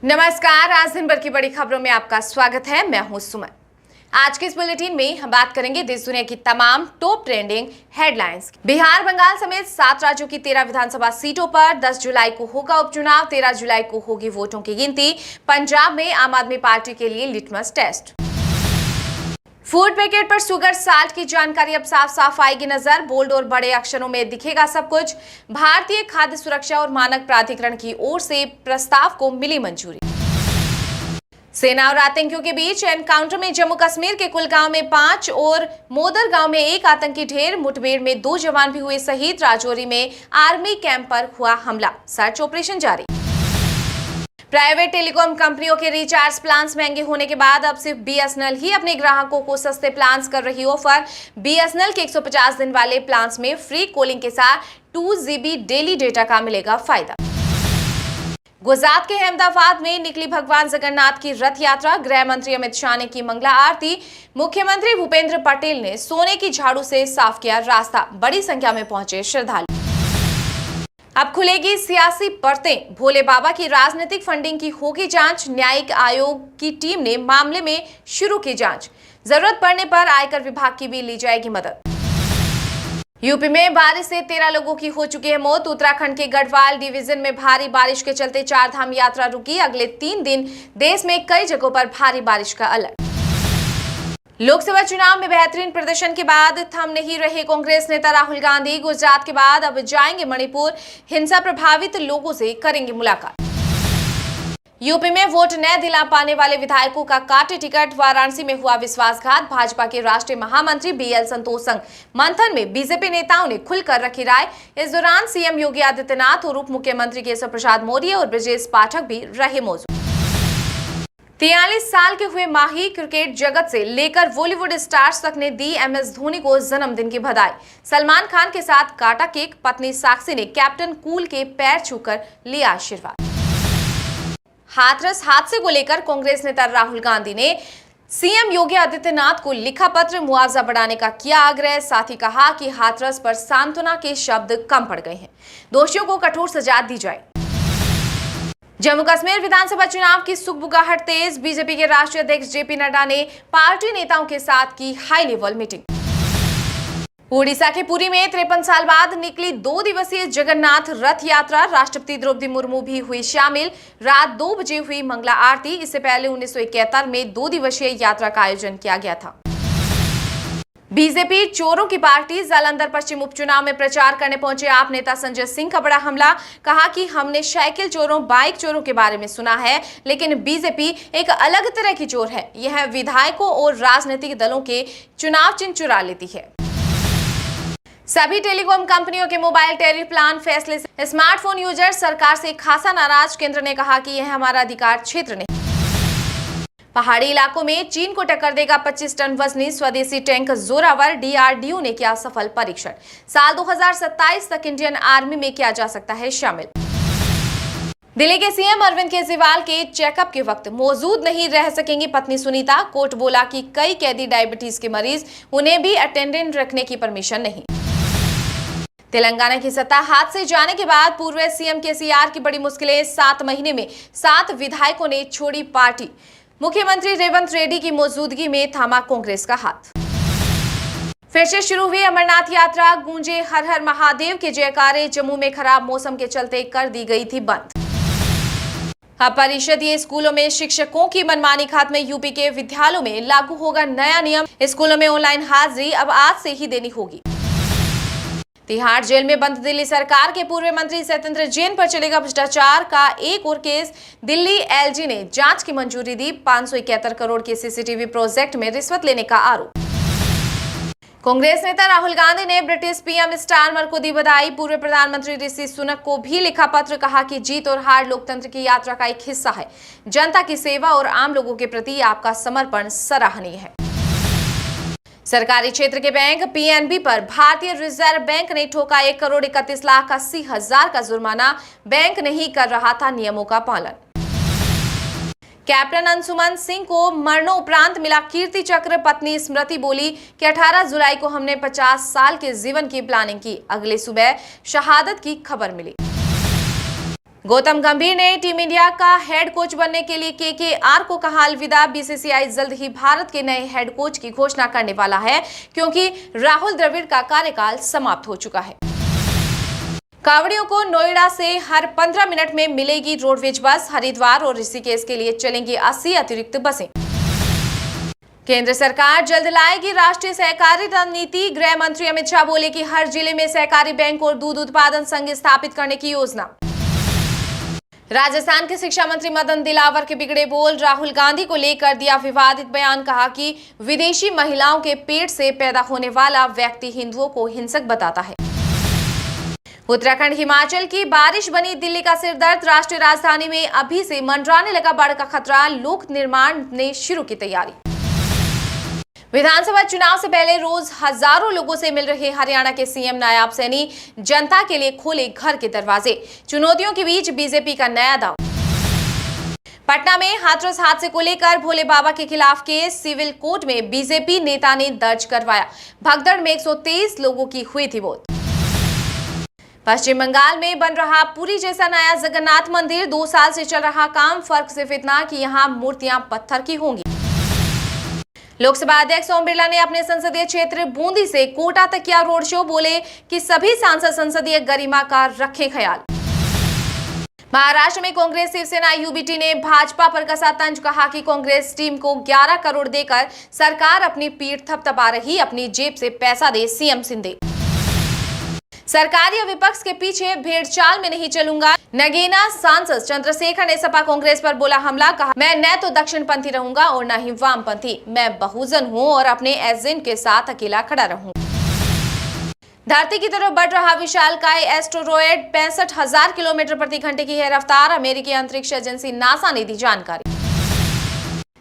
नमस्कार, आज दिन भर की बड़ी खबरों में आपका स्वागत है। मैं हूं सुमन। आज के इस बुलेटिन में हम बात करेंगे देश दुनिया की तमाम top trending headlines. Bihar, Bengal समेत 7 राज्यों की 13 विधानसभा सीटों पर 10 जुलाई को होगा उपचुनाव, 13 जुलाई को होगी वोटों की गिनती। पंजाब में आम आदमी पार्टी के लिए लिटमस टेस्ट। फूड पैकेट पर शुगर साल्ट की जानकारी अब साफ साफ आएगी नजर। बोल्ड और बड़े अक्षरों में दिखेगा सब कुछ। भारतीय खाद्य सुरक्षा और मानक प्राधिकरण की ओर से प्रस्ताव को मिली मंजूरी। सेना और आतंकियों के बीच एनकाउंटर में जम्मू कश्मीर के कुलगांव में 5 और मोदर गांव में 1 आतंकी ढेर। मुठभेड़ में 2 जवान भी हुए शहीद। राजौरी में आर्मी कैंप पर हुआ हमला, सर्च ऑपरेशन जारी। प्राइवेट टेलीकॉम कंपनियों के रिचार्ज प्लान्स महंगे होने के बाद अब सिर्फ बीएसएनएल ही अपने ग्राहकों को सस्ते प्लान्स कर रही ऑफर। बीएसएनएल के 150 दिन वाले प्लान्स में फ्री कॉलिंग के साथ 2 GB डेली डेटा का मिलेगा फायदा। गुजरात के अहमदाबाद में निकली भगवान जगन्नाथ की रथ यात्रा। गृह मंत्री अमित शाह ने की मंगला आरती। मुख्यमंत्री भूपेंद्र पटेल ने सोने की झाड़ू से साफ किया रास्ता। बड़ी संख्या में पहुंचे श्रद्धालु। अब खुलेगी सियासी परतें। भोले बाबा की राजनीतिक फंडिंग की होगी जांच। न्यायिक आयोग की टीम ने मामले में शुरू की जांच। जरूरत पड़ने पर आयकर विभाग की भी ली जाएगी मदद। यूपी में बारिश से 13 लोगों की हो चुकी है मौत। उत्तराखंड के गढ़वाल डिवीजन में भारी बारिश के चलते 4 धाम यात्रा रुकी। अगले 3 दिन देश में कई जगहों पर भारी बारिश का अलर्ट। लोकसभा चुनाव में बेहतरीन प्रदर्शन के बाद थम नहीं रहे कांग्रेस नेता राहुल गांधी। गुजरात के बाद अब जाएंगे मणिपुर। हिंसा प्रभावित लोगों से करेंगे मुलाकात। यूपी में वोट न दिला पाने वाले विधायकों का काटे टिकट। वाराणसी में हुआ विश्वासघात। भाजपा के राष्ट्रीय महामंत्री BL संतोष संग मंथन में बीजेपी नेताओं ने खुलकर रखी राय। इस दौरान सीएम योगी आदित्यनाथ और उप मुख्यमंत्री केशव प्रसाद मौर्य और ब्रजेश पाठक भी रहे मौजूद। 43 साल के हुए माही। क्रिकेट जगत से लेकर बॉलीवुड स्टार्स तक ने दी MS धोनी को जन्मदिन की बधाई। सलमान खान के साथ काटा केक। पत्नी साक्षी ने कैप्टन कूल के पैर छूकर लिया आशीर्वाद। हाथरस हादसे को लेकर कांग्रेस नेता राहुल गांधी ने सीएम योगी आदित्यनाथ को लिखा पत्र। मुआवजा बढ़ाने का किया आग्रह। साथ ही कहा कि हाथरस पर सांत्वना के शब्द कम पड़ गए हैं। दोषियों को कठोर सजा दी जाए। जम्मू कश्मीर विधानसभा चुनाव की सुगबुगाहट तेज। बीजेपी के राष्ट्रीय अध्यक्ष JP नड्डा ने पार्टी नेताओं के साथ की हाई लेवल मीटिंग। ओडिशा के पुरी में 53 साल बाद निकली 2 दिवसीय जगन्नाथ रथ यात्रा। राष्ट्रपति द्रौपदी मुर्मू भी हुई शामिल। रात 2 बजे हुई मंगला आरती। इससे पहले 1971 में 2 दिवसीय यात्रा का आयोजन किया गया था। बीजेपी चोरों की पार्टी। जालंधर पश्चिम उपचुनाव में प्रचार करने पहुंचे आप नेता संजय सिंह का बड़ा हमला। कहा कि हमने साइकिल चोरों, बाइक चोरों के बारे में सुना है, लेकिन बीजेपी एक अलग तरह की चोर है। यह विधायकों और राजनीतिक दलों के चुनाव चिन्ह चुरा लेती है। सभी टेलीकॉम कंपनियों के मोबाइल टैरिफ प्लान फैसले से स्मार्टफोन यूजर सरकार से खासा नाराज। केंद्र ने कहा कि यह हमारा अधिकार क्षेत्र नहीं। पहाड़ी इलाकों में चीन को टक्कर देगा 25 टन वजनी स्वदेशी टैंक जोरावर। DRDO ने किया सफल परीक्षण। साल 2027 तक इंडियन आर्मी में किया जा सकता है शामिल। दिल्ली के सीएम अरविंद केजरीवाल के चेकअप के वक्त मौजूद नहीं रह सकेंगी पत्नी सुनीता। कोर्ट बोला कि कई कैदी डायबिटीज के मरीज, उन्हें भी अटेंडेंट रखने की परमिशन नहीं। तेलंगाना की सत्ता हाथ से जाने के बाद पूर्व सीएम केसीआर की बड़ी मुश्किलें। 7 महीने में 7 विधायकों ने छोड़ी पार्टी। मुख्यमंत्री रेवंत रेड्डी की मौजूदगी में थामा कांग्रेस का हाथ। फिर से शुरू हुई अमरनाथ यात्रा। गूंजे हर हर महादेव के जयकारे। जम्मू में खराब मौसम के चलते कर दी गई थी बंद। परिषदीय स्कूलों में शिक्षकों की मनमानी खत्म। यूपी के विद्यालयों में लागू होगा नया नियम। स्कूलों में ऑनलाइन हाजिरी अब आज से ही देनी होगी। तिहाड़ जेल में बंद दिल्ली सरकार के पूर्व मंत्री सत्येंद्र जैन पर चलेगा भ्रष्टाचार का एक और केस। दिल्ली LG ने जांच की मंजूरी दी। 571 करोड़ के CCTV प्रोजेक्ट में रिश्वत लेने का आरोप। कांग्रेस नेता राहुल गांधी ने ब्रिटिश PM स्टारमर को दी बधाई। पूर्व प्रधानमंत्री ऋषि सुनक को भी लिखा पत्र। कहा कि जीत और हार लोकतंत्र की यात्रा का एक हिस्सा है। जनता की सेवा और आम लोगों के प्रति आपका समर्पण सराहनीय है। सरकारी क्षेत्र के बैंक PNB पर भारतीय रिजर्व बैंक ने ठोका 1,31,80,000 का जुर्माना। बैंक नहीं कर रहा था नियमों का पालन। कैप्टन अंशुमन सिंह को मरणोपरांत मिला कीर्ति चक्र। पत्नी स्मृति बोली कि 18 जुलाई को हमने 50 साल के जीवन की प्लानिंग की। अगले सुबह शहादत की खबर मिली। गौतम गंभीर ने टीम इंडिया का हेड कोच बनने के लिए केकेआर को कहा अलविदा। बीसीसीआई जल्द ही भारत के नए हेड कोच की घोषणा करने वाला है क्योंकि राहुल द्रविड़ का कार्यकाल समाप्त हो चुका है। कांवड़ियों को नोएडा से हर 15 मिनट में मिलेगी रोडवेज बस। हरिद्वार और ऋषिकेश के लिए चलेंगी 80 अतिरिक्त बसें। केंद्र सरकार जल्द लाएगी राष्ट्रीय सहकारिता नीति। गृह मंत्री अमित शाह बोले कि हर जिले में सहकारी बैंक और दूध उत्पादन संघ स्थापित करने की योजना। राजस्थान के शिक्षा मंत्री मदन दिलावर के बिगड़े बोल। राहुल गांधी को लेकर दिया विवादित बयान। कहा कि विदेशी महिलाओं के पेट से पैदा होने वाला व्यक्ति हिंदुओं को हिंसक बताता है। उत्तराखंड हिमाचल की बारिश बनी दिल्ली का सिरदर्द। राष्ट्रीय राजधानी में अभी से मंडराने लगा बाढ़ का खतरा। लोक निर्माण ने शुरू की तैयारी। विधानसभा चुनाव से पहले रोज हजारों लोगों से मिल रहे हरियाणा के सीएम नायाब सैनी जनता के लिए खोले घर के दरवाजे। चुनौतियों के बीच बीजेपी का नया दांव। पटना में हाथरस हादसे को लेकर भोले बाबा के खिलाफ केस सिविल कोर्ट में बीजेपी नेता ने दर्ज करवाया। भगदड़ में 123 लोगों की हुई थी मौत। पश्चिम बंगाल में बन रहा पुरी जैसा नया जगन्नाथ मंदिर। 2 साल से चल रहा काम। फर्क सिर्फ इतना कि यहाँ मूर्तियां पत्थर की होंगी। लोकसभा अध्यक्ष ओम बिरला ने अपने संसदीय क्षेत्र बूंदी से कोटा तक किया रोड शो। बोले कि सभी सांसद संसदीय गरिमा का रखें ख्याल। महाराष्ट्र में कांग्रेस शिवसेना यूबीटी ने भाजपा पर कसा तंज। कहा कि कांग्रेस टीम को 11 करोड़ देकर सरकार अपनी पीठ थपथपा रही, अपनी जेब से पैसा दे सीएम शिंदे। सरकार या विपक्ष के पीछे भेड़चाल में नहीं चलूंगा। नगीना सांसद चंद्रशेखर ने सपा कांग्रेस पर बोला हमला। कहा मैं न तो दक्षिणपंथी रहूंगा और न ही वामपंथी, मैं बहुजन हूं और अपने एजेंट के साथ अकेला खड़ा रहूं। धरती की तरफ बढ़ रहा विशालकाय एस्टेरॉयड 65,000 किलोमीटर प्रति घंटे की है रफ्तार। अमेरिकी अंतरिक्ष एजेंसी नासा ने दी जानकारी।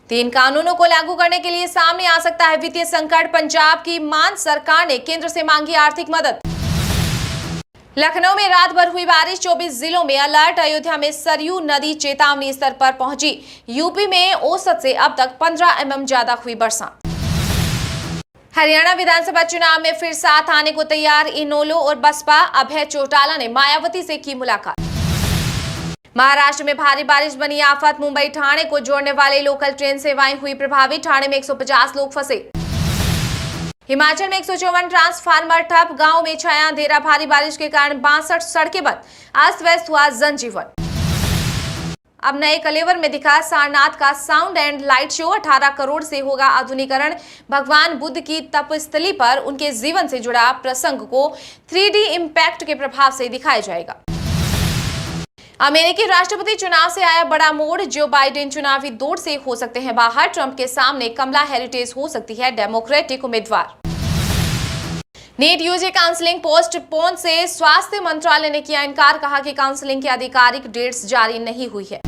3 कानूनों को लागू करने के लिए सामने आ सकता है वित्तीय संकट। पंजाब की मान सरकार ने केंद्र से मांगी आर्थिक मदद। लखनऊ में रात भर हुई बारिश। 24 जिलों में अलर्ट। अयोध्या में सरयू नदी चेतावनी स्तर पर पहुंची। यूपी में औसत से अब तक 15 mm ज्यादा हुई बरसात। हरियाणा विधानसभा चुनाव में फिर साथ आने को तैयार इनेलो और बसपा। अभय चौटाला ने मायावती से की मुलाकात। महाराष्ट्र में भारी बारिश बनी आफत। मुंबई ठाणे को जोड़ने वाले लोकल ट्रेन सेवाएं हुई प्रभावित। ठाणे में 150 लोग फंसे। हिमाचल में 154 ट्रांसफार्मर ठप। गांव में छाया अंधेरा। भारी बारिश के कारण 62 सड़कें बंद। अस्त व्यस्त हुआ जनजीवन। अब नए कलेवर में दिखा सारनाथ का sound and light show. 18 crore से होगा आधुनिकीकरण। भगवान बुद्ध की तपस्थली पर उनके जीवन से जुड़ा प्रसंग को 3D इम्पैक्ट के प्रभाव से दिखाया जाएगा। अमेरिकी राष्ट्रपति चुनाव से आया बड़ा मोड़। जो बाइडेन चुनावी दौड़ से हो सकते हैं बाहर। ट्रंप के सामने कमला हैरिटेज हो सकती है डेमोक्रेटिक उम्मीदवार। नीट यूजी काउंसलिंग पोस्टपोन से स्वास्थ्य मंत्रालय ने किया इनकार। कहा कि काउंसलिंग की आधिकारिक डेट्स जारी नहीं हुई है।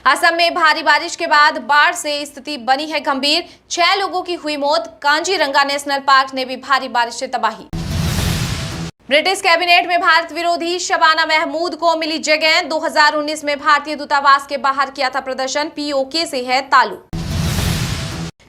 असम में भारी बारिश के बाद बाढ़ से स्थिति बनी है गंभीर। 6 लोगों की हुई मौत। कांजीरंगा नेशनल पार्क ने भी भारी बारिश से तबाही। ब्रिटिश कैबिनेट में भारत विरोधी शबाना महमूद को मिली जगह। 2019 में भारतीय दूतावास के बाहर किया था प्रदर्शन। पीओके से है ताल्लुक।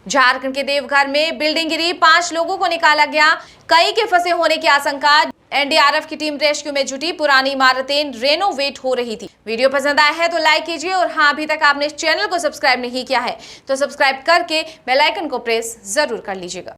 झारखंड के देवघर में बिल्डिंग गिरी। 5 लोगों को निकाला गया। कई के फंसे होने की आशंका। एनडीआरएफ की टीम रेस्क्यू में जुटी। पुरानी इमारतें रेनोवेट हो रही थी। वीडियो पसंद आया है तो लाइक कीजिए और हाँ अभी तक आपने इस चैनल को सब्सक्राइब नहीं किया है तो सब्सक्राइब करके बेल आइकन को प्रेस जरूर कर लीजिएगा।